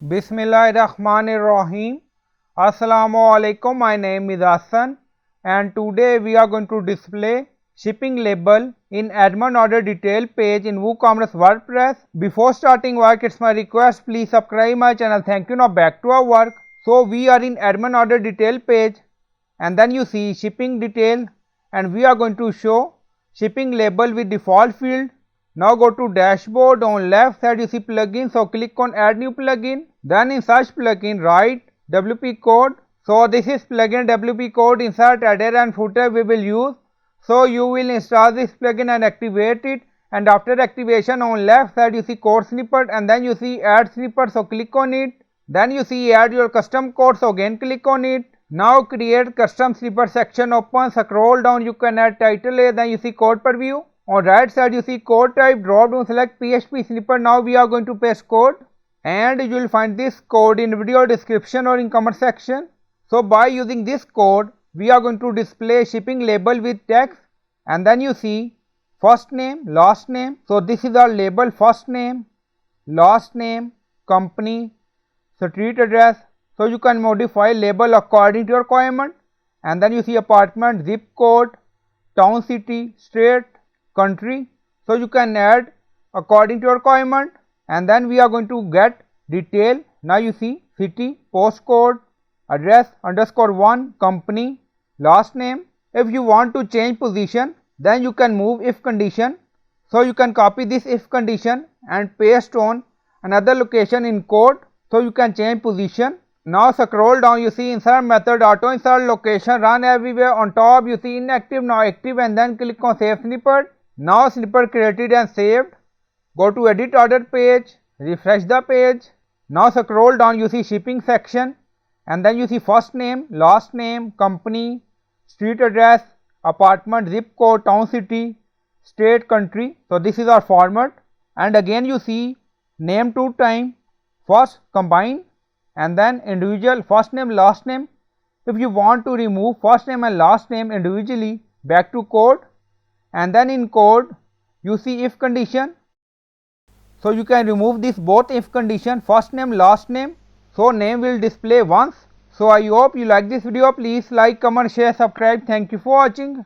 Bismillahirrahmanirrahim. Assalamualaikum. My name is Hassan and today we are going to display shipping label in admin order detail page in WooCommerce WordPress. Before starting work, it's my request, please subscribe my channel. Thank you. Now back to our work. So we are in admin order detail page and then you see shipping detail and we are going to show shipping label with default field. Now go to dashboard. On left side you see plugin, so click on add new plugin. Then in search plugin write WP code. So this is plugin WP code. Insert header and footer we will use. So you will install this plugin and activate it, and after activation on left side you see code snippet and then you see add snippet, so click on it. Then you see add your custom code, so again click on it. Now create custom snippet section open, scroll down, you can add title A, then you see code preview. On right side you see code type, drop down select PHP snippet. Now we are going to paste code and you will find this code in video description or in comment section. So by using this code we are going to display shipping label with text and then you see first name, last name. So this is our label, first name, last name, company, street address. So you can modify label according to your requirement. And then you see apartment, zip code, town, city, state, country. So you can add according to your requirement. And then we are going to get detail. Now you see city, postcode, address _1, company, last name. If you want to change position, then you can move if condition. So you can copy this if condition and paste on another location in code. So you can change position. Now scroll down, you see insert method, auto insert location, run everywhere. On top you see inactive, now active, and then click on save snippet. Now snippet created and saved. Go to edit order page, refresh the page. Now scroll down, you see shipping section and then you see first name, last name, company, street address, apartment, zip code, town, city, state, country. So this is our format. And again you see name 2 times, first combine and then individual, first name, last name. If you want to remove first name and last name individually, back to code. And then in code you see if condition, so you can remove this both if condition, first name, last name, so name will display once. So I hope you like this video. Please like, comment, share, subscribe. Thank you for watching.